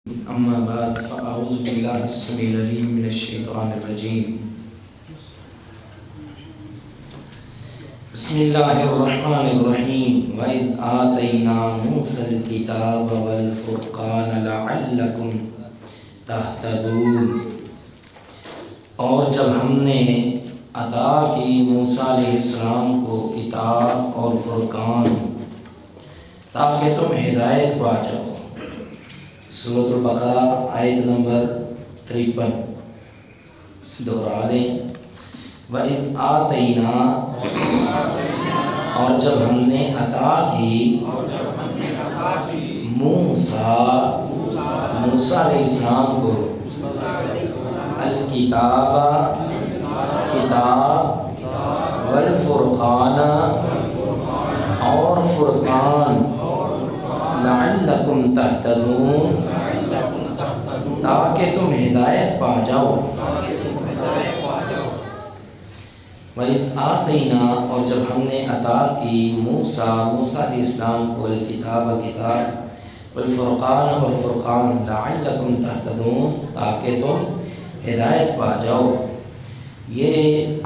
أما بعد فأعوذ بالله السميع العليم من الشيطان الرجيم. بسم الله الرحمن الرحيم. وإذ آتينا موسى الكتاب والفرقان لعلكم تهتدون. اور جب ہم نے عطا کی موسیٰ علیہ السلام کو کتاب اور فرقان تاکہ تم ہدایت پا جاؤ. سورۃ البقرہ آیت نمبر 53 دوہرا لیں. وَإِذْ آتَيْنَا، اور جب ہم نے عطا کی موسیٰ علیہ السلام کو الکتاب کتاب والفرقان اور فرقان لعلکم تہتدون تاکہ تم ہدایت پا جاؤ. وَإِذْ آتَيْنَا، اور جب ہم نے عطا کی موسیٰ علیہ السلام کو الکتاب کتاب والفرقان اور فرقان لعلکم تہتدون تاکہ تم ہدایت پا جاؤ. یہ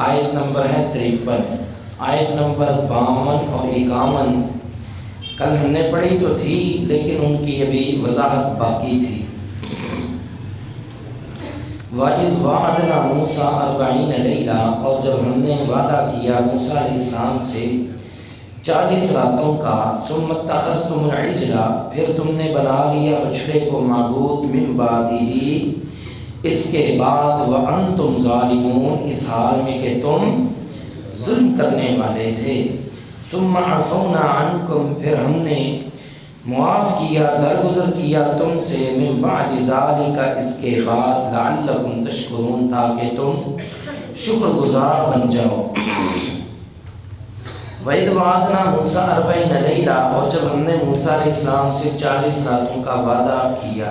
آیت نمبر ہے 53. آیت نمبر 52 اور 51 کل ہم نے پڑھی تو تھی لیکن ان کی ابھی وضاحت باقی تھی. وَإِذْ وَعَدْنَا مُوسَىٰ 40 لَيْلَةً، اور جب ہم نے وعدہ کیا موسیٰ علیہ السلام سے 40 راتوں کا. ثُمَّ اتَّخَذْتُمُ الْعِجْلَ، پھر تم نے بنا لیا بچھڑے کو معبود مِن بَعْدِهِ، اس کے بعد. وَأَنْتُمْ ظَالِمُونَ، اس حال میں کہ تم ظلم کرنے والے تھے. ثُمَّ عَفَوْنَا عَنْكُمْ، پھر ہم نے معاف کیا درگزر کیا تم سے. مِن بَعْدِ ذَلِكَ، اس کے بعد. لَعَلَّكُمْ تَشْكُرُونَ، تاکہ تم شکر گزار بن جاؤ. وَإِذْ وَعَدْنَا مُوسَىٰ 40 لَيْلَةً، اور جب ہم نے موسیٰ علیہ السلام سے 40 راتوں کا وعدہ کیا.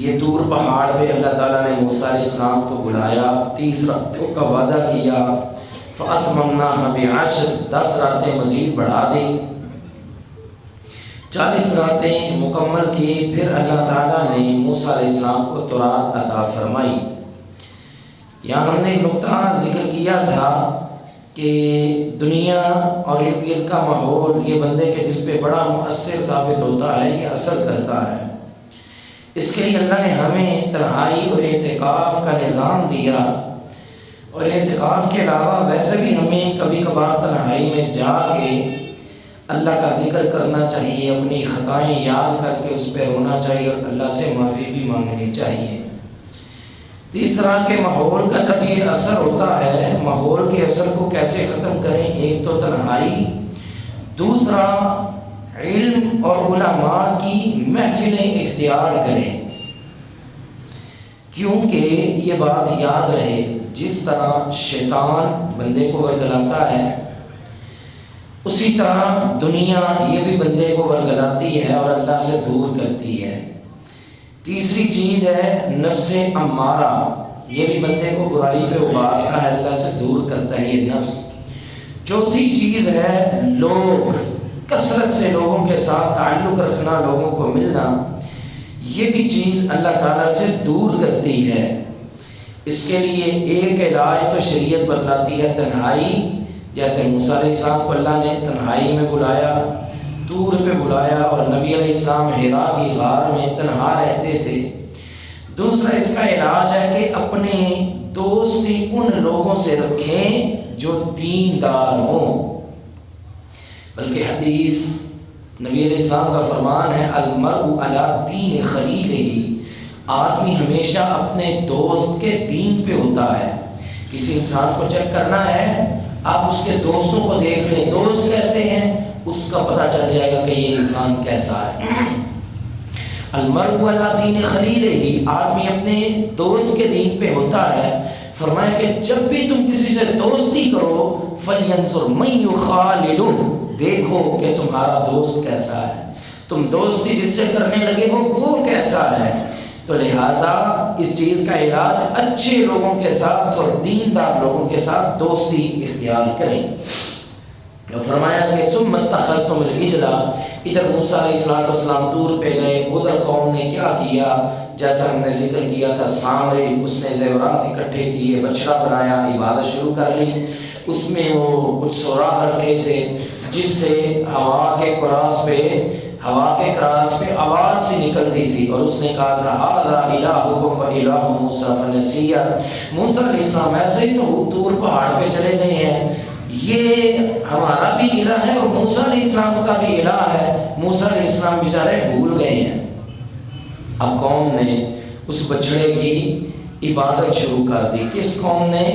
یہ طور پہاڑ پہ اللہ تعالیٰ نے موسیٰ علیہ السلام کو بلایا، 30 راتوں کا وعدہ کیا. فَأَتْمَمْنَاهَا بِعَشْرٍ، 10 راتیں مزید بڑھا دی، 40 راتیں مکمل کی. پھر اللہ تعالیٰ نے موسیٰ علیہ السلام کو تورات عطا فرمائی. یہاں ہم نے ایک نقطہ ذکر کیا تھا کہ دنیا اور ارد گرد کا ماحول یہ بندے کے دل پہ بڑا مؤثر ثابت ہوتا ہے، یہ اثر کرتا ہے. اس کے لیے اللہ نے ہمیں تنہائی اور اعتکاف کا نظام دیا. اور اعتکاف کے علاوہ ویسے بھی ہمیں کبھی کبھار تنہائی میں جا کے اللہ کا ذکر کرنا چاہیے، اپنی خطائیں یاد کر کے اس پہ رونا چاہیے اور اللہ سے معافی بھی مانگنی چاہیے. تیسرا کہ ماحول کا جب یہ اثر ہوتا ہے، ماحول کے اثر کو کیسے ختم کریں. ایک تو تنہائی، دوسرا علم اور علماء کی محفلیں اختیار کریں. کیونکہ یہ بات یاد رہے، جس طرح شیطان بندے کو ورگلاتا ہے اسی طرح دنیا یہ بھی بندے کو ورگلاتی ہے اور اللہ سے دور کرتی ہے. تیسری چیز ہے نفس امارہ، یہ بھی بندے کو برائی پہ ابھارتا ہے، اللہ سے دور کرتا ہے یہ نفس. چوتھی چیز ہے لوگ، کثرت سے لوگوں کے ساتھ تعلق رکھنا، لوگوں کو ملنا، یہ بھی چیز اللہ تعالیٰ سے دور کرتی ہے. اس کے لیے ایک علاج تو شریعت بتلاتی ہے تنہائی. جیسے موسیٰ علیہ السلام کو اللہ نے تنہائی میں بلایا، طور پہ بلایا، اور نبی علیہ السلام حرا کی غار میں تنہا رہتے تھے. دوسرا اس کا علاج ہے کہ اپنے دوستی ان لوگوں سے رکھیں جو دیندار ہوں. بلکہ حدیث نبی علیہ السلام کا فرمان ہے المرء علی دین خلیلہ، آدمی ہمیشہ اپنے دوست کے دین پہ ہوتا ہے. کسی انسان کو چیک کرنا ہے، آپ اس کے دوستوں کو دیکھ لیں، دوست کیسے ہیں اس کا پتہ چل جائے گا کہ یہ انسان کیسا ہے. المرء علی دین خلیلہ، آدمی اپنے دوست کے دین پہ ہوتا ہے. فرمایا کہ جب بھی تم کسی سے دوستی کرو فلینظر من یخاللہ، دیکھو کہ تمہارا دوست کیسا ہے، تم دوستی جس سے کرنے لگے ہو وہ کیسا ہے. تو لہٰذا اس چیز کا علاج اچھے لوگوں کے ساتھ اور دیندار لوگوں کے ساتھ دوستی اختیار کریں. فرمایا کہ ثم اتخذتم العجل، ادھر موسیٰ علیہ السلام طور پہ گئے، ادھر قوم نے کیا کیا؟ جیسا ہم نے ذکر کیا تھا، سامری اس نے زیورات اکٹھے کیے، بچڑا بنایا، عبادت شروع کر لی۔ اس میں وہ کچھ سوراخ رکھے تھے جس سے ہوا کے کراس پہ آواز سے نکلتی تھی، اور اس نے کہا تھا ھذا الہکم و الہ موسیٰ فنسیہ، موسیٰ علیہ السلام ایسے ہی تو طور پہاڑ پہ چلے گئے ہیں، یہ ہمارا بھی الہ ہے اور موسیٰ علیہ السلام کا بھی الہ ہے، موسیٰ علیہ السلام بیچارے بھول گئے ہیں۔ اب قوم نے اس بچڑے کی عبادت شروع کر دی۔ کس قوم نے؟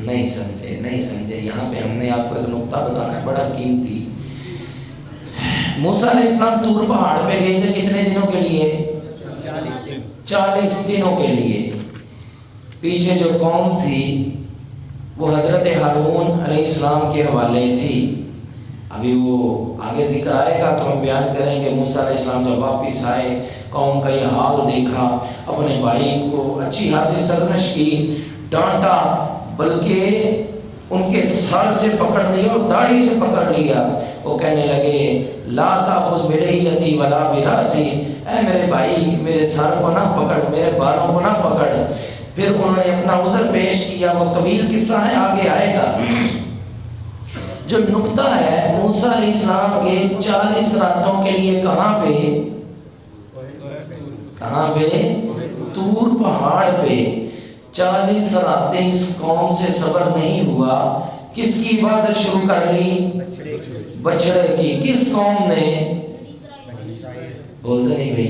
نہیں سمجھے، یہاں پہ ہم نے آپ کو ایک نقطہ بتانا ہے بڑا قیمتی۔ موسیٰ علیہ السلام طور پہاڑ پہ گئے تھے کتنے دنوں کے لیے؟ 40 دنوں کے لیے۔ پیچھے جو قوم تھی وہ حضرت ہارون علیہ السلام کے حوالے تھی، ابھی وہ آگے ذکر آئے گا تو ہم بیان کریں گے۔ موسیٰ علیہ السلام جب واپس آئے، قوم کا یہ حال دیکھا، اپنے بھائی کو اچھی خاصی سرزنش کی، ڈانٹا، بلکہ ان کے سر سے پکڑ لیا اور داڑھی سے پکڑ لیا۔ وہ کہنے لگے لا تاخذ بلحیتی ولا براسی، اے میرے بھائی میرے سر کو نہ پکڑ، میرے بالوں کو نہ پکڑ۔ پھر انہوں نے اپنا عذر پیش کیا، وہ طویل قصہ ہے، آگے آئے گا۔ جو نقطہ ہے موسیٰ علیہ السلام کے 40 راتوں کے لیے کہاں پہ؟ طور پہاڑ پہ 40 راتیں اس قوم سے صبر نہیں ہوا، کس کی عبادت شروع کر لی؟ بچڑے کی۔ کس قوم نے؟ بولتے نہیں بھائی،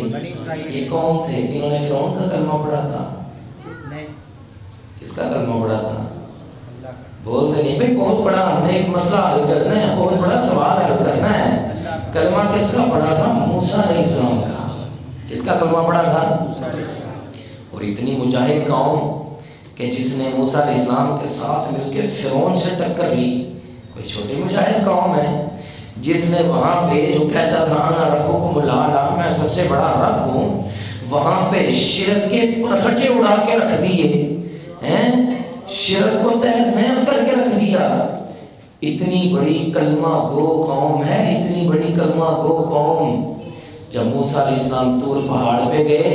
یہ قوم تھے انہوں نے فرعون کا کلمہ پڑھا تھا۔ کس کا کلمہ پڑھا تھا؟ بولتے نہیں بھائی، بہت بڑا ہم نے ایک مسئلہ حل کرنا ہے، بہت بڑا سوال حل کرنا ہے۔ کلمہ کس کا پڑھا تھا؟ موسیٰ علیہ السلام کا۔ کس کا کلمہ پڑھا تھا؟ اور اتنی مجاہد قوم کہ جس نے موسیٰ علیہ السلام کے ساتھ مل کے فرعون سے ٹکر لی، کوئی چھوٹی مجاہد قوم ہے جس نے وہاں پہ جو کہتا تھا انا ربکم الاعلی، میں سب سے بڑا رب ہوں، وہاں پہ شرک کے پرخٹے اڑا کے رکھ دیے ہیں، شرک کو تہز نہز کر کے رکھ دیا۔ اتنی بڑی کلمہ گو قوم ہے، اتنی بڑی کلمہ گو قوم۔ جب موسیٰ علیہ السلام طور پہاڑ پہ گئے،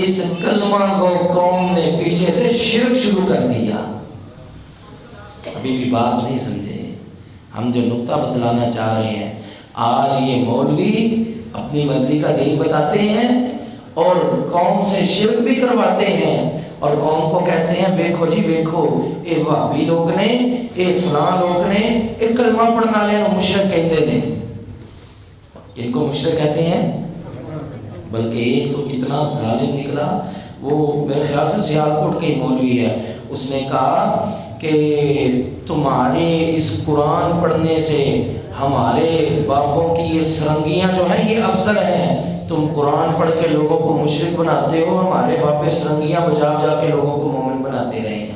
اس کلمہ گو قوم نے پیچھے سے شرک شروع کر دیا۔ ابھی بھی بات نہیں سمجھے، ہم جو نقطہ بتلانا چاہ رہے ہیں، آج یہ مولوی اپنی مرضی کا دین بتاتے ہیں اور قوم سے شرک بھی کرواتے ہیں، اور قوم کو کہتے ہیں دیکھو جی دیکھو، اے وہابی لوگ نے، اے فلاں لوگ نے، اے کلمہ پڑھنا لے نو مشرک کہندے نے۔ کن کو مشرک کہتے ہیں؟ بلکہ ایک تو اتنا ظالم نکلا، وہ میرے خیال سے سیالکوٹ کے مولوی ہے، اس نے کہا کہ تمہارے اس قرآن پڑھنے سے ہمارے باپوں کی یہ سرنگیاں جو ہیں یہ افضل ہیں، تم قرآن پڑھ کے لوگوں کو مشرک بناتے ہو، ہمارے باپے سرنگیاں بجا بجا کے لوگوں کو مومن بناتے رہے ہیں۔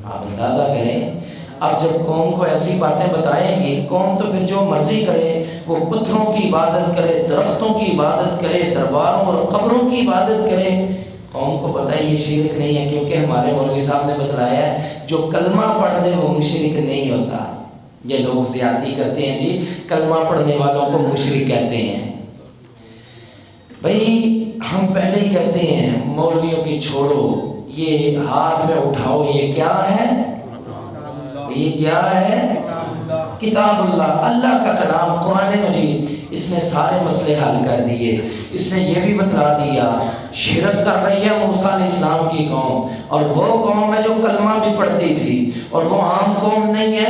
آپ اندازہ کریں، اب جب قوم کو ایسی باتیں بتائیں گی، قوم تو پھر جو مرضی کرے، وہ پتھروں کی عبادت کرے، درختوں کی عبادت کرے، درباروں اور قبروں کی عبادت کرے۔ قوم کو پتہ ہے یہ شرک نہیں ہے، کیونکہ ہمارے مولوی صاحب نے بتلایا ہے جو کلمہ پڑھ دے وہ مشرک نہیں ہوتا۔ یہ لوگ زیادتی کرتے ہیں جی، کلمہ پڑھنے والوں کو مشرک کہتے ہیں۔ بھائی ہم پہلے ہی کہتے ہیں مولویوں کی چھوڑو، یہ ہاتھ میں اٹھاؤ، یہ کیا ہے؟ یہ کیا ہے؟ کتاب اللہ، اللہ کا کلام قرآن مجید۔ اس نے سارے مسئلے حل کر دیے۔ اس نے یہ بھی بتلا دیا شرک کر رہی ہے موسیٰ علیہ السلام کی قوم، اور وہ قوم ہے جو کلمہ بھی پڑھتی تھی، اور وہ عام قوم نہیں ہے،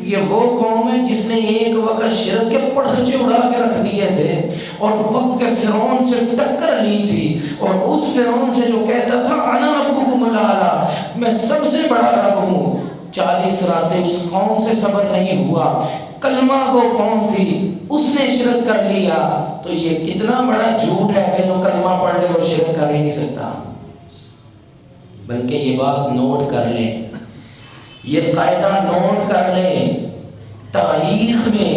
یہ وہ قوم ہے جس نے ایک وقت شرک کے پرخچے اڑا کے رکھ دیے تھے اور وقت کے فرعون سے ٹکر لی تھی، اور اس فرعون سے جو کہتا تھا انا ربکم الاعلی، میں سب سے بڑا رب ہوں۔ 40 راتیں اس قوم سے صبر نہیں ہوا، کلمہ کو قوم تھی، اس نے شرک کر لیا۔ تو یہ کتنا بڑا جھوٹ ہے کہ جو کلمہ پڑھ لے وہ شرک کر ہی نہیں سکتا۔ بلکہ یہ بات نوٹ کر لیں، یہ قاعدہ نوٹ کر لیں، تاریخ میں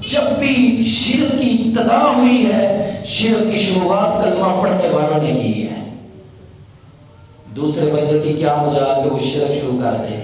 جب بھی شرک کی ابتدا ہوئی ہے، شرک کی شروعات کلمہ پڑھنے والوں نے کی ہے۔ دوسرے بندے کی کیا مجال کہ وہ شرک شروع کر دے۔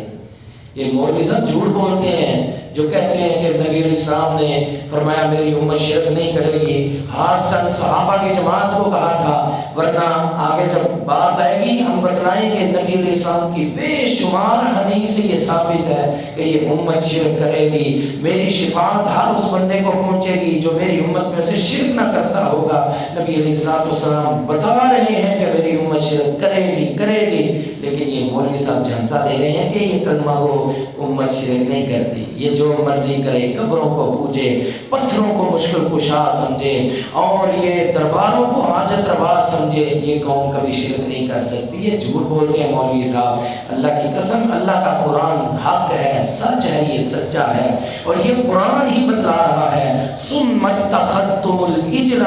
یہ مولوی صاحب جھوٹ بولتے ہیں جو کہتے ہیں کہ نبی علیہ السلام نے فرمایا میری امت شرک نہیں کرے گی، چند صحابہ کی جماعت کو کہا تھا، ورنہ آگے جب بات آئے گی ہم بتلائیں گے نبی علیہ السلام کی بے شمار حدیث سے یہ ثابت ہے کہ یہ امت شرک کرے گی، میری شفاعت ہر اس بندے کو پہنچے گی جو میری امت میں سے شرک نہ کرتا ہوگا۔ نبی علیہ السلام بتا رہے ہیں کہ میری امت شرک کرے گی، لیکن یہ مولوی صاحب جھنسا دے رہے ہیں کہ یہ کلمہ کو امت شرک نہیں کرتی، یہ جو مرضی کرے، قبروں کو پوجے، پتھروں کو مشکل کشا سمجھے اور یہ درباروں کو حاجت روا سمجھے، یہ قوم کبھی شرک نہیں کر سکتی۔ یہ جھوٹ بولتے ہیں مولوی صاحب، اللہ کی قسم اللہ کا قرآن حق ہے، سچ ہے، یہ سچا ہے اور یہ قرآن ہی بتلا رہا ہے۔ ثم اتخذتم العجل،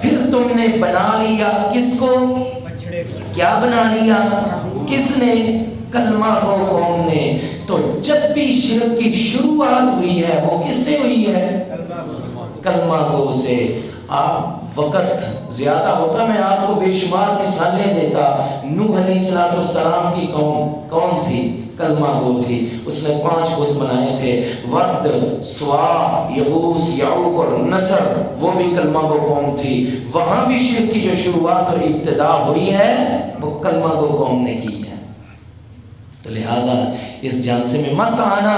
پھر تم نے بنا لیا کس کو؟ کیا بنا لیا؟ کس نے؟ کلمہ کو قوم نے۔ تو جب بھی شرک کی شروعات ہوئی ہے وہ کس سے ہوئی ہے؟ کلمہ گو سے۔ آپ وقت زیادہ ہوتا میں آپ کو بے شمار مثالیں دیتا۔ نوح علیہ السلام کی قوم کون تھی؟ کلمہ گو تھی، اس نے 5 بت بنائے تھے، ود، سوا، یغوث، یعوق اور نصر، وہ بھی کلمہ گو قوم تھی۔ وہاں بھی شرک کی جو شروعات اور ابتدا ہوئی ہے وہ کلمہ گو قوم نے کی ہے۔ تو لہذا اس جانسے میں مت آنا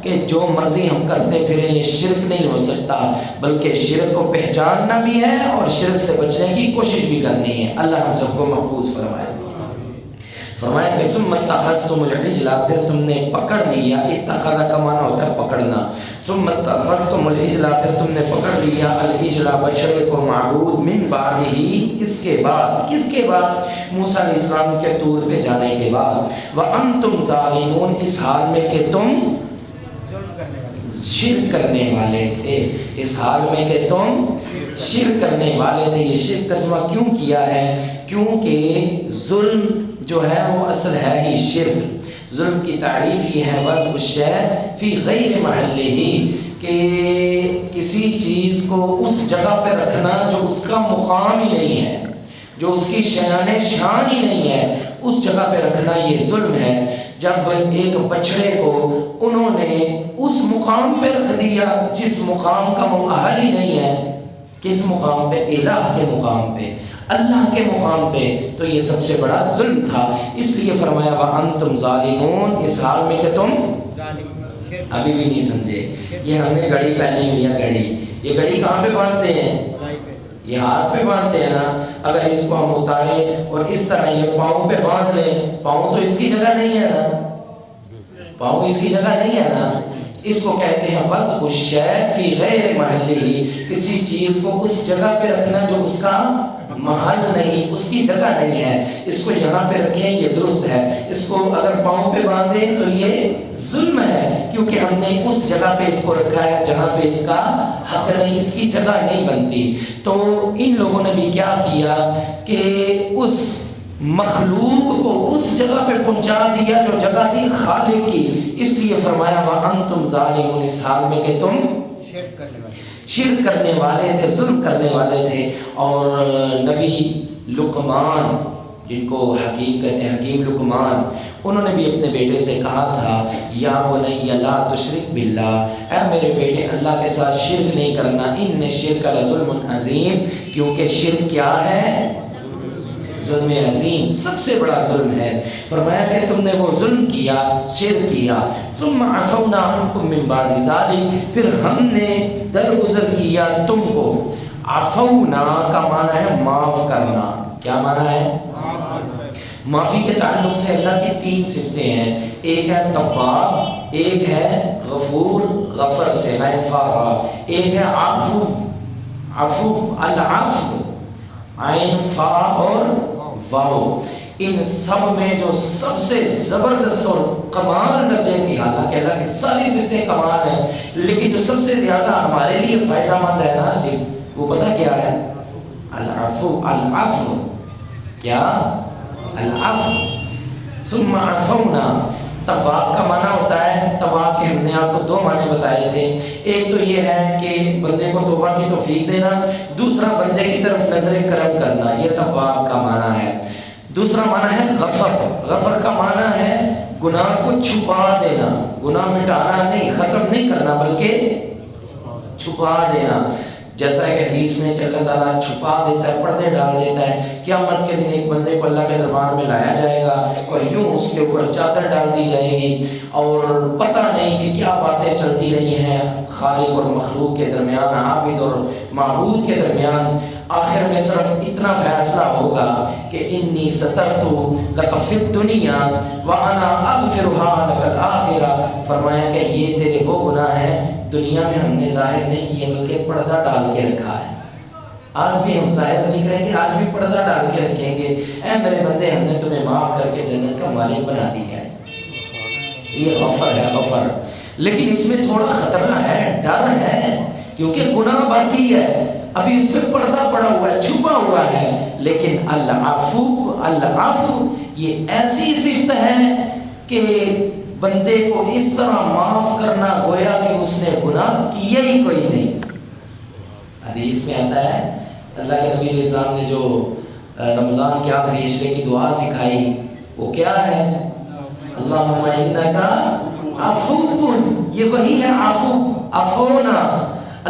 کہ جو مرضی ہم کرتے پھریں یہ شرک نہیں ہو سکتا، بلکہ شرک کو پہچاننا بھی ہے اور شرک سے بچنے کی کوشش بھی کرنی ہے۔ اللہ ہم سب کو محفوظ فرمائے۔ فرمایا کہ ثم اتخذتم العجل، پھر تم نے پکڑ لیا، اتخذ کا معنی ہوتا ہے پکڑنا، ثم اتخذتم العجل، پھر تم نے پکڑ لیا العجل بچڑے کو، معبود من بعدہ، اس کے بعد، کس کے بعد؟ موسیٰ علیہ السلام کے طور پہ جانے کے بعد، وانتم ظالمون، اس حال میں کہ تم شرک کرنے والے تھے، اس حال میں کہ تم شرک کرنے والے تھے۔ یہ شرک ترجمہ کیوں کیا ہے؟ کیونکہ ظلم جو ہے وہ اصل ہے ہی شرک۔ ظلم کی تعریف یہ ہے وضع الشیء فی غیر محلہ، کہ کسی چیز کو اس جگہ پہ رکھنا جو اس کا مقام ہی نہیں ہے، جو اس کی شان ہی نہیں ہے، اس جگہ پہ رکھنا یہ ظلم ہے۔ جب ایک بچڑے کو انہوں نے اس مقام پہ رکھ دیا جس مقام کا وہ اہل ہی نہیں ہے، کس مقام پہ؟ الہ کے مقام پہ، اللہ کے مقام پہ، تو یہ سب سے بڑا ظلم تھا۔ اس لیے فرمایا وَأَنْتُمْ ظَالِمُونَ، اس حال میں کہ تم ابھی بھی نہیں سمجھے۔ یہ ہم نے گھڑی پہنی ہوئی ہے، گھڑی، یہ گھڑی کہاں پہ باندھتے ہیں؟ یہ ہاتھ پہ باندھتے ہیں نا۔ اگر اس کو ہم اتاریں اور اس طرح یہ پاؤں پہ باندھ لیں، پاؤں تو اس کی جگہ نہیں ہے نا، پاؤں اس کی جگہ نہیں ہے نا۔ اس کو کہتے ہیں وضع الشیء فی غیر محلہ، کسی چیز کو اس جگہ پہ رکھنا جو اس کا محل نہیں، اس کی جگہ نہیں ہے۔ اس کو یہاں پہ رکھیں یہ درست ہے، اس کو اگر پاؤں پہ باندھیں تو یہ ظلم ہے، کیونکہ ہم نے اس جگہ پہ اس کو رکھا ہے جہاں پہ اس کا حق نہیں، اس کی جگہ نہیں بنتی۔ تو ان لوگوں نے بھی کیا کیا کہ اس مخلوق کو اس جگہ پہ پہنچا دیا جو جگہ تھی خالق کی۔ اس لیے فرمایا وَأَنْتُمْ ظَالِمُونَ، اس حال میں کہ تم شرک کرنے والے تھے، ظلم کرنے والے تھے۔ اور نبی لقمان، جن کو حکیم کہتے ہیں، حکیم لقمان، انہوں نے بھی اپنے بیٹے سے کہا تھا یا بنی لا تشرک باللہ، اے میرے بیٹے اللہ کے ساتھ شرک نہیں کرنا، ان الشرک لظلم عظیم، کیونکہ شرک کیا ہے؟ ظلم عظیم، سب سے بڑا ظلم ہے۔ فرمایا کہ تم نے وہ ظلم کیا، شرک کیا، ثم عفونا عنکم من بعد ذلک، پھر ہم نے درگزر کیا تم کو۔ عفونا کا معنی ہے معاف کرنا۔ کیا معنی ہے؟ معافی کے تعلق سے اللہ کی 3 صفتیں ہیں، ایک ہے تواب، ایک ہے غفور، غفر سے غفارا، ایک ہے عفو، عفو، العفو، عین فا اور واو۔ ان سب میں جو سب سے زبردست اور کمال درجے کی، حالانکہ اللہ کی ساری صفتیں کمال ہیں، لیکن جو سب سے زیادہ ہمارے لیے فائدہ مند ہے نا صرف، وہ پتہ کیا ہے؟ العفو، العفو، کیا؟ العفو۔ ثم عفونا، تواب کا معنی ہوتا ہے، تواب کے ہم نے آپ کو 2 معنی بتائے تھے، ایک تو یہ ہے کہ بندے کو توبہ کی توفیق دینا، دوسرا بندے کی طرف نظر کرم کرنا، یہ تواب کا معنی ہے۔ دوسرا معنی ہے غفر، غفر کا معنی ہے گناہ کو چھپا دینا، گناہ مٹانا نہیں، ختم نہیں کرنا بلکہ چھپا دینا. جیسا کہ حدیث میں کہ اللہ تعالیٰ چھپا دیتا ہے، پردے ڈال دیتا ہے. قیامت کے دن ایک بندے کو اللہ کے دربار میں لایا جائے گا اور یوں اس کے اوپر چادر ڈال دی جائے گی اور پتہ نہیں کہ کیا باتیں چلتی رہی ہیں خالق اور مخلوق کے درمیان، عابد اور معبود کے درمیان. آخر میں صرف اتنا فیصلہ ہوگا کہ انی سترت لک فی الدنیا وانا اغفرها لک الآخرہ. فرمایا کہ یہ تیرے وہ گناہ ہیں دنیا میں ہم نے ظاہر نہیں کیے بلکہ پردہ ڈال کے رکھا ہے. آج بھی ہم ظاہر نہیں کریں گے، آج بھی پردہ ڈال کے رکھیں گے. اے میرے بندے، ہم نے تمہیں معاف کر کے جنت کا مالک بنا دیا ہے. یہ غفر ہے، غفر. لیکن اس میں تھوڑا خطرہ ہے، ڈر ہے، کیونکہ گناہ باقی ہے، ابھی اس پہ پردہ پڑا ہوا ہے، چھپا ہوا ہے. لیکن العفو، العفو یہ ایسی صفت ہے کہ بندے کو اس طرح معاف کرنا گویا کہ اس نے گناہ کیا ہی کوئی نہیں. حدیث میں آتا ہے اللہ کے نبی علیہ السلام نے جو رمضان کے آخری عشرے کی دعا سکھائی وہ کیا ہے؟ اللہم انکا عفو. یہ وہی ہے عفو، عفونا.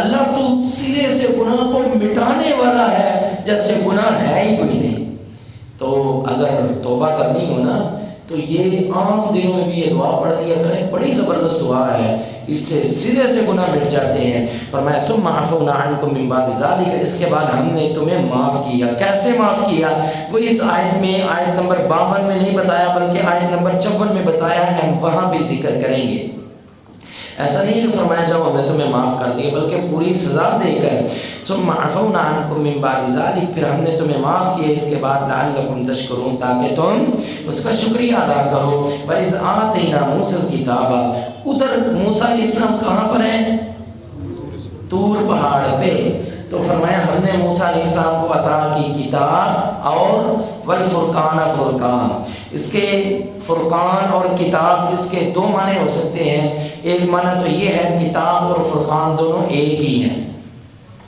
اللہ تو سرے سے گناہ کو مٹانے والا ہے جیسے گناہ ہے ہی کوئی نہیں. تو اگر توبہ کرنی ہو نا تو یہ عام دنوں میں بھی یہ دعا پڑھ لیا کریں، بڑی زبردست دعا ہے، اس سے سرے سے گناہ مٹ جاتے ہیں. فرمایا ثم عفونا عنکم من بعد ذلک، اس کے بعد ہم نے تمہیں معاف کیا. کیسے معاف کیا؟ وہ اس آیت میں، آیت نمبر 52 میں نہیں بتایا بلکہ آیت نمبر 54 میں بتایا ہے، ہم وہاں بھی ذکر کریں گے. ایسا نہیں کہ فرمایا جاؤ ہم نے تمہیں معاف کر دیا، بلکہ پوری سزا دے کر ثم عفونا عنکم من بعد ذلک، پھر ہم نے تمہیں معاف کیا اس کے بعد لعلکم تشکرون، تاکہ تم اس کا شکریہ ادا کرو. وَإِذْ آتَيْنَا مُوسَى الْكِتَابَ، ادھر موسیٰ علیہ السلام کہاں پر ہیں؟ طور پہاڑ پہ. تو فرمایا ہم نے موسیٰ علیہ السلام کو عطا کی کتاب اور والفرقان، فرقان. اس کے فرقان اور کتاب، اس کے دو معنی ہو سکتے ہیں. ایک معنی تو یہ ہے کتاب اور فرقان دونوں ایک ہی ہیں،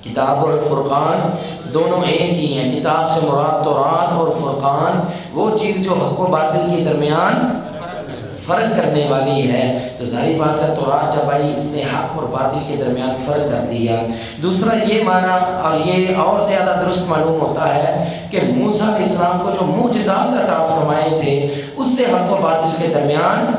کتاب اور فرقان دونوں ایک ہی ہیں. کتاب سے مراد تورات اور فرقان وہ چیز جو حق و باطل کے درمیان فرق کرنے والی ہے. تو ظاہری بات ہے تورات جب آئی اس نے حق اور باطل کے درمیان فرق کر دیا. دوسرا یہ معنی اور یہ اور زیادہ درست معلوم ہوتا ہے کہ موسیٰ علیہ السلام کو جو معجزات عطا فرمائے تھے اس سے حق و باطل کے درمیان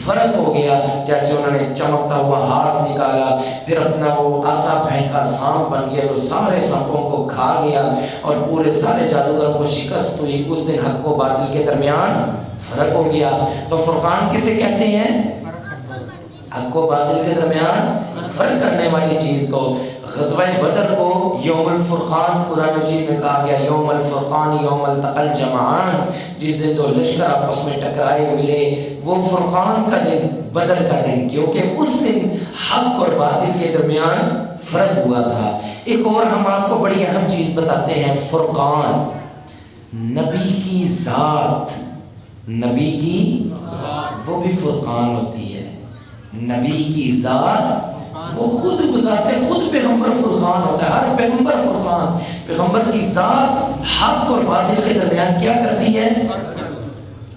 فرق ہو گیا. جیسے انہوں نے چمکتا ہوا ہاتھ نکالا، پھر اپنا وہ عصا پھینکا، سانپ بن گیا تو سارے سانپوں کو کھا گیا اور پورے سارے جادوگروں کو شکست ہوئی. اس دن حق و باطل کے درمیان فرق ہو گیا. تو فرقان کسے کہتے ہیں؟ حق و باطل کے درمیان فرق کرنے والی چیز کو. غزوہ بدر کو یوم الفرقان قرآن مجید میں کہا گیا، یوم الفرقان یوم التقى الجمعان، جس دن دو لشکر آپس میں ٹکرائے ملے، وہ فرقان کا دن، بدر کا دن، کیونکہ اس دن حق اور باطل کے درمیان فرق ہوا تھا. ایک اور ہم آپ کو بڑی اہم چیز بتاتے ہیں، فرقان نبی کی ذات، نبی کی وہ بھی فرقان ہوتی ہے. نبی کی ذات وہ خود بذات خود پیغمبر فرقان ہوتا ہے. ہر پیغمبر فرقان، پیغمبر کی ذات حق اور باطل کے درمیان کیا کرتی ہے؟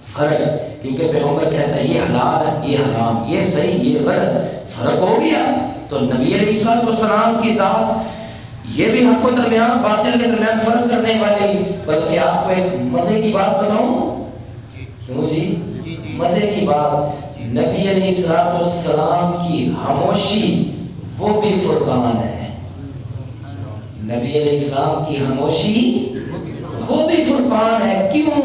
فرق. کیونکہ پیغمبر کہتا ہے یہ حلال ہے، یہ حرام، یہ صحیح، یہ غلط. فرق ہو گیا. تو نبی علیہ السلام کی ذات یہ بھی حق و درمیان باطل کے درمیان فرق کرنے والی. بلکہ آپ کو ایک مزے کی بات بتاؤں. کیوں جی؟ مزے کی بات، نبی علیہ السلام کی خاموشی وہ بھی فرقان ہے. نبی علیہ السلام کی خاموشی وہ بھی فرقان ہے. کیوں؟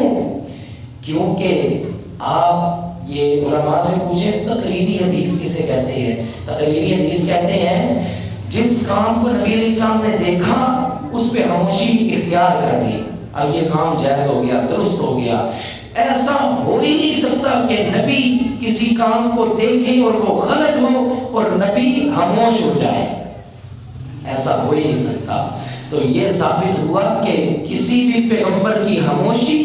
کیونکہ آپ یہ علماء سے پوچھیں تقریری حدیث کسے کہتے ہیں؟ تقریری حدیث کہتے ہیں جس کام کو نبی علیہ السلام نے دیکھا اس پہ خاموشی اختیار کر لی، اب یہ کام جائز ہو گیا، درست ہو گیا. ایسا ہو ہی نہیں سکتا کہ نبی کسی کام کو دیکھیں اور وہ غلط ہو اور نبی خاموش ہو جائے. ایسا ہو ہی نہیں سکتا. تو یہ ثابت ہوا کہ کسی بھی پیغمبر کی خاموشی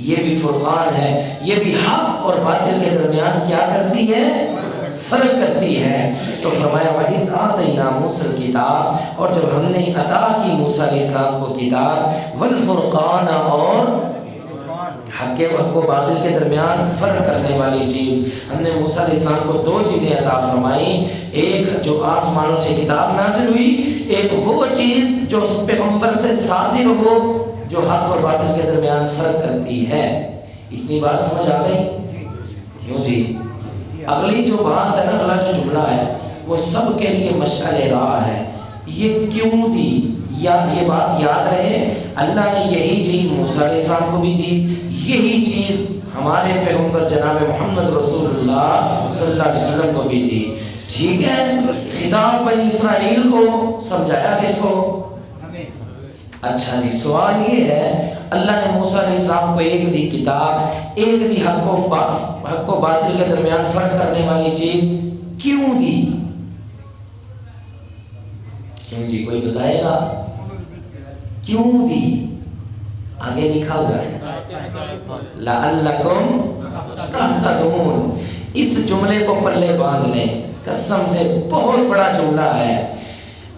یہ بھی فرقان ہے، یہ بھی حق اور باطل کے درمیان کیا کرتی ہے؟ فرق کرتی ہے. تو فرمایا وَإِذْ آتَيْنَا مُوسَى الْكِتَابَ، اور جب ہم نے عطا کی موسیٰ علیہ السلام کو کتاب، وَالْفُرْقَانَ، اور حق و باطل کے درمیان فرق کرنے والی چیز. ہم نے موسیٰ علیہ السلام کو دو چیزیں عطا فرمائیں، ایک جو آسمانوں سے کتاب نازل ہوئی، ایک وہ چیز جو اس پیغمبر سے صادر ہو جو حق اور باطل کے درمیان فرق کرتی ہے. اتنی بات سمجھ آ گئی؟ کیوں جی؟ اگلی جو بات ہے نا، اگلا جو جملہ ہے وہ سب کے لیے مشعل راہ ہے. یہ کیوں دی، یا یہ بات یاد رہے، اللہ نے یہی چیز موسیٰ علیہ السلام کو بھی دی، یہی چیز ہمارے پیغمبر جناب محمد رسول اللہ صلی اللہ علیہ وسلم کو بھی دی. ٹھیک ہے، خطاب بنی اسرائیل کو، سمجھایا کس کو؟ اچھا جی، سوال یہ ہے اللہ نے موسیٰ علیہ السلام کو ایک دی کتاب، ایک دی حق و باطل کے درمیان فرق کرنے والی چیز، کیوں دی؟ کیوں جی؟ کوئی بتائے گا کیوں دی؟ آگے لکھا ہوا ہے لعلکم تہتدون. اس جملے کو پلے باندھ لیں، قسم سے بہت بڑا جملہ ہے.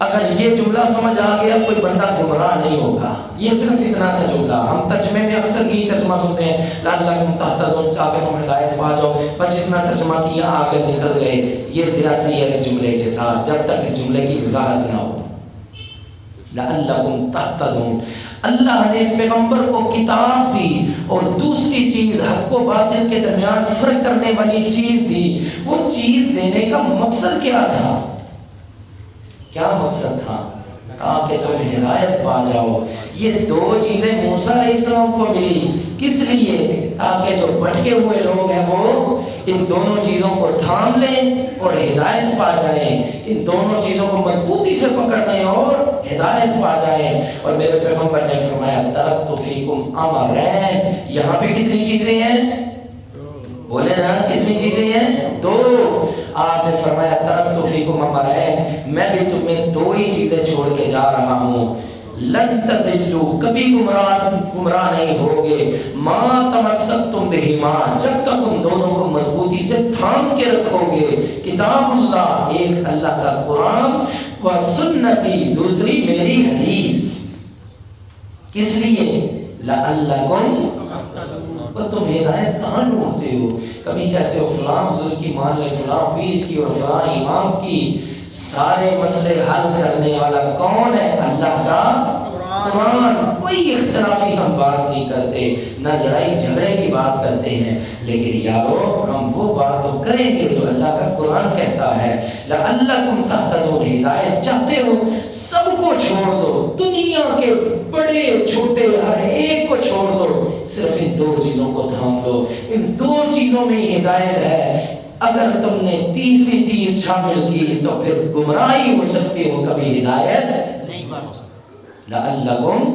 اگر یہ جملہ سمجھ آ گیا کوئی بندہ گمراہ نہیں ہوگا. یہ صرف اتنا سا جملہ، ہم ترجمے میں اکثر یہی ترجمہ سنتے ہیں لعلکم تہتدون، تاکہ تم ہدایت پا جاؤ، بس اتنا ترجمہ کیا آگے نکل گئے. یہ زیادتی ہے اس جملے کے ساتھ جب تک اس جملے کی وضاحت نہ ہو. لعلکم تہتدون، اللہ نے پیغمبر کو کتاب دی اور دوسری چیز حق و باطل کے درمیان فرق کرنے والی چیز دی. وہ چیز دینے کا مقصد کیا تھا؟ کیا مقصد تھا؟ تاکہ تم ہدایت پا جاؤ. یہ دو چیزیں موسیٰ علیہ السلام کو ملی، کس لیے؟ تاکہ جو بھٹکے ہوئے لوگ ہیں وہ ان دونوں چیزوں کو تھام لیں اور ہدایت پا جائیں، ان دونوں چیزوں کو مضبوطی سے پکڑ لیں اور ہدایت پا جائیں. اور میرے پیغمبر نے فرمایا ترکت فیکم امرین. یہاں پہ کتنی چیزیں ہیں؟ بولے نا، کتنی چیزیں ہیں؟ دو. آپ نے فرمایا ترکت فیکم امرین، میں بھی تمہیں دو ہی چیزیں چھوڑ کے جا رہا ہوں. لن تضلوا، کبھی گمراہ نہیں ہوگے. ما تمسکتم بہما، جب تک ان دونوں کو مضبوطی سے تھام کے رکھو گے. کتاب اللہ، ایک اللہ کا قرآن، و سنتی، دوسری میری حدیث. کس لیے؟ لعلکم، تم ہدایت کہاں ڈھونڈتے ہو؟ کبھی کہتے ہو فلاں بزرگ کی مان لے، فلاں پیر کی اور فلاں امام کی. سارے مسئلے حل کرنے والا کون ہے؟ اللہ کا قرآن. کوئی اختلافی ہم بات نہیں کرتے، نہ لڑائی جھگڑے کی بات کرتے ہیں، لیکن یارو ہم وہ بات تو کریں گے جو اللہ کا قرآن کہتا ہے. لعلکم تہتدون، ہدایت چاہتے ہو سب کو چھوڑ دو، دنیا کے بڑے چھوٹے ہر ایک کو چھوڑ دو، صرف ان دو چیزوں کو تھام لو. ان دو چیزوں میں ہدایت ہے. اگر تم نے تیسری چیز شامل کی تو پھر گمراہی ہو سکتی ہو، کبھی ہدایت نہیں بن سکتی. لعلکم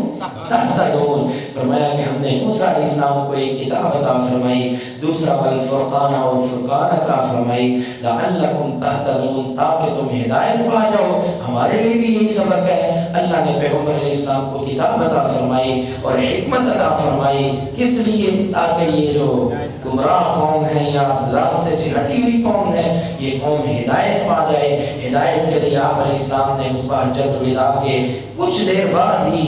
تہتدون. فرمایا کہ ہم نے موسیٰ علیہ السلام کو ایک کتاب عطا فرمائی، دوسرا والفرقان، اور فرقان عطا فرمائی. لعلکم تہتدون، تاکہ تم ہدایت پا جاؤ. ہمارے لیے بھی یہی سبق ہے. اللہ نے پیغمبر علیہ السلام کو کتاب عطا فرمائی اور حکمت عطا فرمائی. کس لیے؟ تاکہ یہ جو گمراہ قوم ہے یا راستے سے ہٹی ہوئی قوم ہے، یہ قوم ہدایت پا جائے. ہدایت کے لیے آپ علیہ السلام نے خطبہ حجۃ الوداع کے کچھ دیر بعد ہی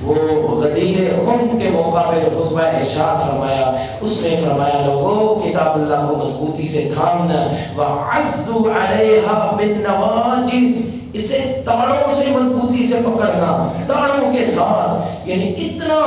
وہ غدیر خم کے موقع پہ جو خطبہ ارشاد فرمایا، اس میں فرمایا لوگوں کتاب اللہ کو مضبوطی سے تھامنا، وَعَزُّوا عَلَيْهَا بِالنَّوَاجِزِ، اسے تاڑوں سے مضبوطی سے پکڑنا، تاڑوں کے ساتھ. یعنی اتنا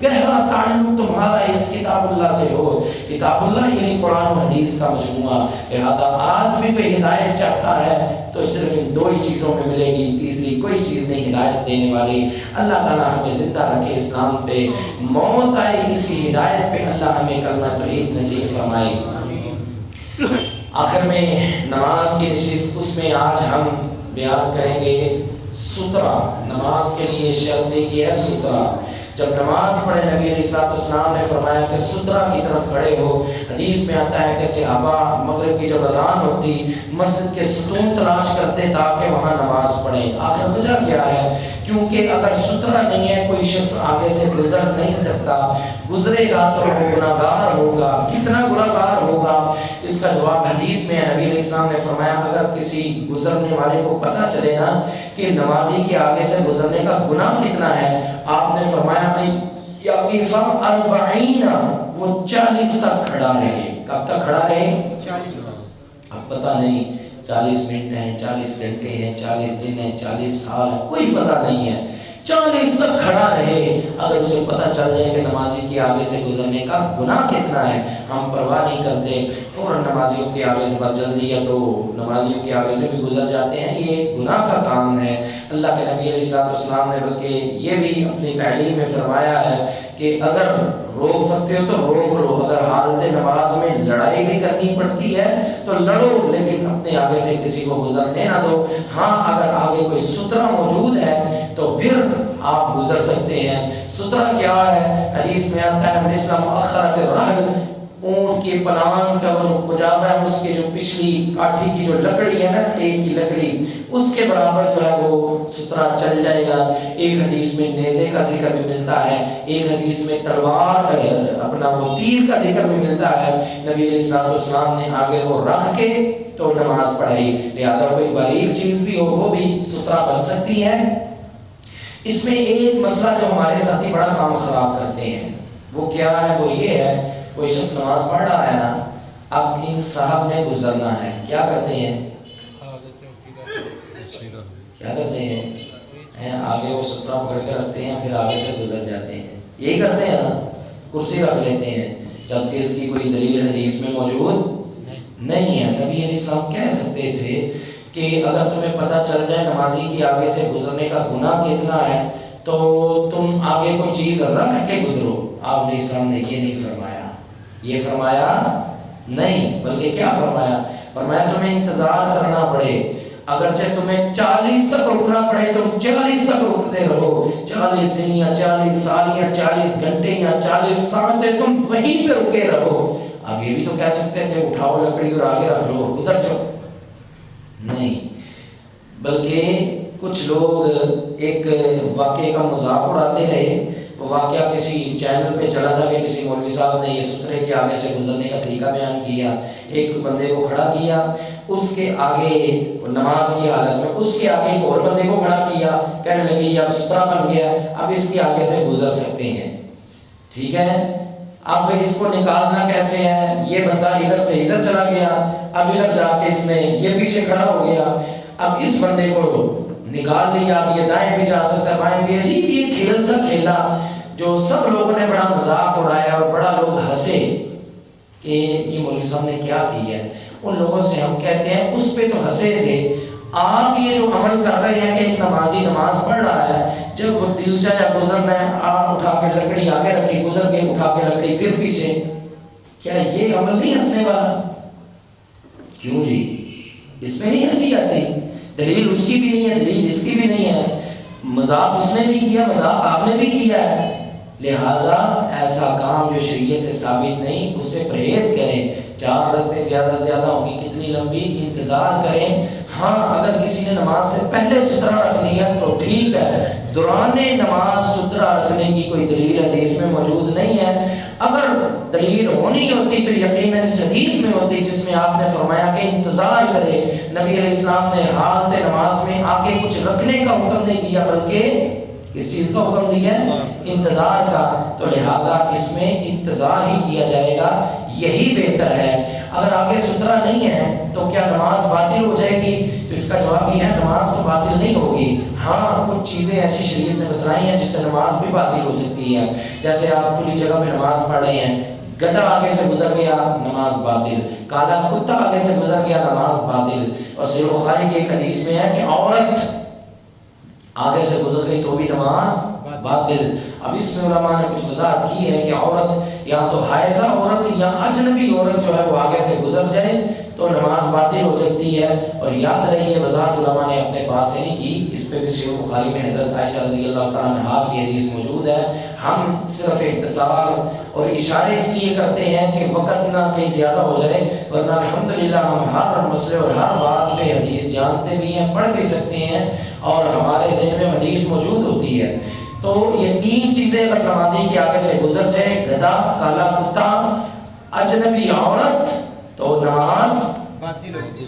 گہرا تعلق تمہارا اس کتاب اللہ سے ہو. کتاب اللہ یعنی قرآن و حدیث کا مجموعہ. لہذا آج بھی کوئی ہدایت چاہتا ہے تو صرف ان دو ہی چیزوں میں ملے گی، تیسری کوئی چیز نہیں ہدایت دینے والی. اللہ تعالیٰ ہمیں زندہ رکھے اسلام پہ، موت آئے اسی ہدایت پہ. اللہ ہمیں کلمہ توحید نصیب فرمائے. آخر میں نماز کی نشست، اس میں آج ہم بیان کریں گے سترہ. نماز کے لیے شرط یہ ہے سترہ. جب نماز پڑھے نبی علیہ السلام نے فرمایا کہ سترہ کی طرف کھڑے ہو. حدیث میں آتا ہے کہ صحابہ مغرب کی جب اذان ہوتی مسجد کے ستون تلاش کرتے تاکہ وہاں نماز پڑھیں. آخر وجہ کیا ہے؟ کیونکہ اگر سترہ نہیں ہے کوئی شخص آگے سے گزر نہیں سکتا، گزرے گا تو وہ گناہگار ہوگا. کتنا گناہگار ہوگا؟ اس کا جواب حدیث میں نبی علیہ السلام نے فرمایا اگر کسی گزرنے والے کو پتہ چلے نا کہ نمازی کے آگے سے گزرنے کا گناہ کتنا ہے، آپ نے فرمایا یقف 40 وہ 40 تک کھڑا رہے. کب تک کھڑا رہے؟ 40. اب پتہ نہیں 40 منٹ ہیں، 40 گھنٹے ہیں، 40 دن ہیں، 40 سال ہیں، کوئی پتہ نہیں ہے. 40 تک کھڑا رہے. اگر اسے پتہ چل جائے کہ نمازی کے آگے سے گزرنے کا گناہ کتنا ہے، ہم پرواہ نہیں کرتے، فوراً نمازیوں کے آگے سے بس جلدی ہے تو نمازیوں کے آگے سے بھی گزر جاتے ہیں. یہ گناہ کا کام ہے. اللہ کے نبی علیہ السلام نے بلکہ یہ بھی اپنی تعلیم میں فرمایا ہے کہ اگر روک سکتے ہو تو روک لو، اگر حالت نماز میں لڑائی بھی کرنی پڑتی ہے تو لڑو، لیکن اپنے آگے سے کسی کو گزرنے نہ دو. ہاں اگر آگے کوئی سترہ موجود ہے تو پھر آپ گزر سکتے ہیں. سترہ کیا ہے؟ حدیث میں آتا ہے مثل مؤخرۃ الرحل، اونٹ کے پلان کا وہ جو کجاوا ہے اس کے جو پچھلی کاٹھی کی جو لکڑی ہے نا، ٹیک کی لکڑی، اس کے برابر جو ہے وہ سترہ چل جائے گا. ایک حدیث میں نیزے کا ذکر بھی ملتا ہے، ایک حدیث میں تلوار اپنا وہ تیر کا ذکر بھی ملتا ہے. نبی علیہ السلام نے آگے وہ رکھ کے تو نماز پڑھائی. لہذا کوئی باریک چیز بھی ہو وہ بھی سترہ بن سکتی ہے. اس میں ایک مسئلہ جو ہمارے ساتھی بڑا کام خراب کرتے ہیں وہ کیا ہے؟ وہ یہ ہے، کوئی شخص نماز پڑھ رہا ہے نا، اب ان صاحب نے گزرنا ہے، کیا کرتے ہیں؟ کیا کرتے ہیں؟ آگے وہ سترہ پکڑ کے رکھتے ہیں، پھر آگے سے گزر جاتے ہیں. یہی کرتے ہیں نا، کرسی رکھ لیتے ہیں، جبکہ اس کی کوئی دلیل حدیث میں موجود نہیں ہے. نبی علیہ السلام کہہ سکتے تھے کہ اگر تمہیں پتہ چل جائے نمازی کی آگے سے گزرنے کا گناہ کتنا ہے تو تم آگے کوئی چیز رکھ کے گزرو. آپ علیہ السلام نے یہ نہیں فرمایا. یہ فرمایا نہیں، بلکہ کیا فرمایا؟ فرمایا تمہیں انتظار کرنا پڑے، اگرچہ تمہیں 40 تک رکنا پڑے تم 40 تک رکتے رہو. 40 دن یا 40 سال یا 40 گھنٹے یا 40 ساعتیں تم وہیں پہ رکے رہو. اب یہ بھی تو کہہ سکتے تھے اٹھاؤ لکڑی اور آگے رکھ لو، گزر جاؤ. نہیں، بلکہ کچھ لوگ ایک واقعے کا مذاق اڑاتے رہے. وہ واقعہ کسی چینل پہ چلا تھا کہ کسی مولوی صاحب نے یہ سترے کے آگے سے گزرنے کا طریقہ بیان کیا. ایک بندے کو کھڑا کیا، اس کے آگے نماز کی حالت میں اس کے آگے ایک اور بندے کو کھڑا کیا، کہنے لگے یہ اب سترہ بن گیا، اب اس کے آگے سے گزر سکتے ہیں. ٹھیک ہے، اب اس کو نکالنا کیسے ہے؟ یہ بندہ ادھر سے ادھر چلا گیا، اب ادھر جا کے اس نے یہ پیچھے کھڑا ہو گیا، اب اس بندے کو نکال لیا، اب یہ دائیں بھی جا سکتا ہے بائیں بھی. عجیب یہ کھیل سا کھیلا جو سب لوگوں نے بڑا مذاق اڑایا اور بڑا لوگ ہنسے کہ یہ مولوی صاحب نے کیا کیا ہے. ان لوگوں سے ہم کہتے ہیں اس پہ تو ہنسے تھے، آپ یہ جو عمل کر رہے ہیں کہ ایک نمازی نماز پڑھ رہا ہے، جب وہ دل چاہے گزرنا ہے آپ اٹھا کے لکڑی آگے رکھی، گزر کے اٹھا کے لکڑی پھر پیچھے، کیا یہ عمل نہیں ہنسنے والا؟ کیوں جی؟ اس میں نہیں ہنسی آتی؟ دلیل اس کی بھی نہیں ہے، دلیل اس کی بھی نہیں ہے، مذاق اس نے بھی کیا، مذاق آپ نے بھی کیا ہے. لہٰذا ایسا کام جو شریعت سے ثابت نہیں اس سے پرہیز کریں. 4 رکعتیں زیادہ سے زیادہ ہوں گی، کتنی لمبی، انتظار کریں. ہاں اگر کسی نے نماز سے پہلے سترہ رکھ لیا تو ٹھیک ہے، دوران نماز سترہ رکھنے کی کوئی دلیل حدیث میں موجود نہیں ہے. اگر دلیل ہونی ہوتی تو یقیناً اس حدیث میں ہوتی جس میں آپ نے فرمایا کہ انتظار کرے. نبی علیہ السلام نے حالت نماز میں آگے کچھ رکھنے کا حکم نہیں دیا بلکہ کس چیز کا حکم دیا ہے؟ انتظار کا. تو لہذا اس میں انتظار ہی کیا جائے گا، یہی بہتر ہے. اگر آگے سترہ نہیں ہے تو کیا نماز باطل ہو جائے گی؟ تو اس کا جواب یہ ہے نماز تو باطل نہیں ہوگی. ہاں کچھ چیزیں ایسی شریعت نے بتلائی ہیں جس سے نماز بھی باطل ہو سکتی ہے. جیسے آپ کھلی جگہ پہ نماز پڑھ رہے ہیں، گدھا آگے سے گزر گیا نماز باطل، کالا کتا آگے سے گزر گیا نماز باطل. اور صحیح بخاری کی ایک حدیث میں ہے کہ عورت آگے سے گزر گئی تو بھی نماز باطل. اب اس میں علماء نے کچھ وضاحت کی ہے کہ عورت یا تو حائضہ عورت یا اجنبی عورت جو ہے وہ آگے سے گزر جائے تو نماز باطل ہو سکتی ہے. اور یاد رہی ہے وضاحت علماء نے اپنے پاس سے نہیں کی، اس پہ بھی صحیح بخاری میں حضرت عائشہ رضی اللہ تعالیٰ عنہا کی حدیث موجود ہے. ہم صرف اختصار اور اشارے اس لیے کرتے ہیں کہ وقت نہ کہیں زیادہ ہو جائے، ورنہ الحمدللہ ہم ہر مسئلے اور ہر بات پہ حدیث جانتے بھی ہیں، پڑھ بھی سکتے ہیں اور ہمارے ذہن میں حدیث موجود ہوتی ہے. تو یہ 3 چیزیں اگر نمازی کے آگے سے گزر جائے، گدھا، کالا کتا، اجنبی عورت، تو نماز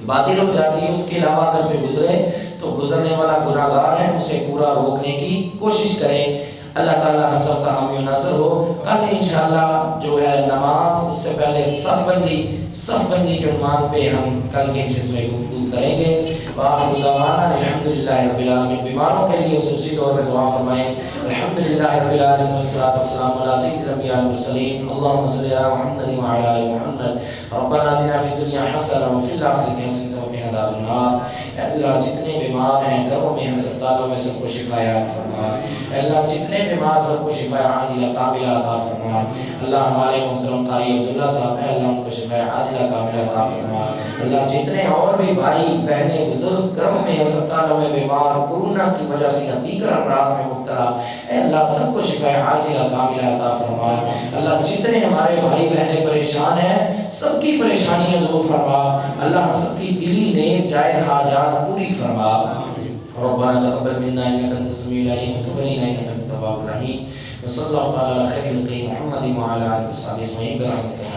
باطل ہو جاتی ہے. اس کے علاوہ اگر کوئی گزرے تو گزرنے والا گناہگار ہے، اسے پورا روکنے کی کوشش کریں. اللہ تعالیٰ ہم سب کا حامی و ناصر ہو. کل انشاءاللہ جو ہے نماز اس سے پہلے صف بندی کے عنوان پہ ہم کل کے انشاء میں گفتگو کریں گے. وآخر دعوانا الحمدللہ رب العالمین. بیماروں کے لیے خصوصی طور پہ دعا فرمائیں. الحمدللہ رب العالمین والصلاۃ والسلام علی سید الانبیاء والمرسلین. اللهم صل علی محمد وعلی آل محمد. ربنا آتنا فی الدنیا حسنہ وفی الآخرۃ حسنہ وقنا عذاب النار. اے اللہ جتنے بیمار ہیں گھروں میں ہسپتالوں میں سب کو شفا عطا فرما. اے اللہ جتنے بیمار سب کو شفا عاجلہ کاملہ عطا فرما. اللہ ہمارے محترم قاری عبداللہ صاحب ہیں اللہ ان کو شفا عاجلہ کاملہ عطا فرما. اللہ جتنے اور بھی بھائی بہنیں بزرگ گھروں میں ہسپتالوں میں بیمار کورونا کی وجہ سے یا دیگر امراض میں مبتلا اے اللہ سب کو شفا عاجلہ کاملہ عطا فرما. اللہ جتنے ہمارے بھائی بہنیں پریشان ہیں سب کی پریشانیاں دور فرما. اللہ ہم سب کی دلی نیک جائز حاجات پوری فرما. ربنا تقبل منا انك انت السميع العليم وتب علينا انك انت التواب الرحيم. وصلى الله تعالى على خير خلقه محمد وعلى اله وصحبه اجمعين برحمتك.